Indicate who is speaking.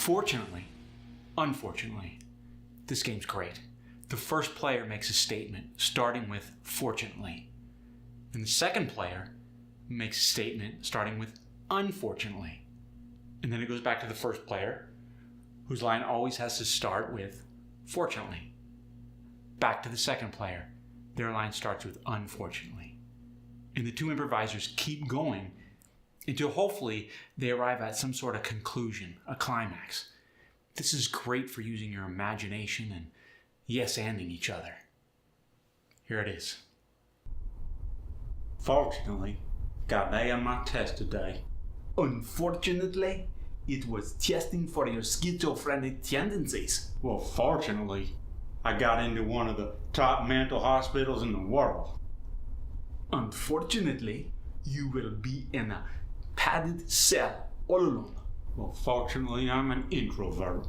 Speaker 1: Fortunately, unfortunately, this game's great. The first player makes a statement starting with fortunately. And the second player makes a statement starting with unfortunately. And then it goes back to the first player, whose line always has to start with fortunately. Back to the second player, their line starts with unfortunately. And the two improvisers keep going until hopefully they arrive at some sort of conclusion, a climax. This is great for using your imagination and yes-anding each other. Here it is. Fortunately, got A on my test today. Unfortunately, it was testing for your schizophrenic tendencies. Well, fortunately, I got into one of the top mental hospitals in the world. Unfortunately, you will be in a padded cell all alone. Well, fortunately, I'm an introvert.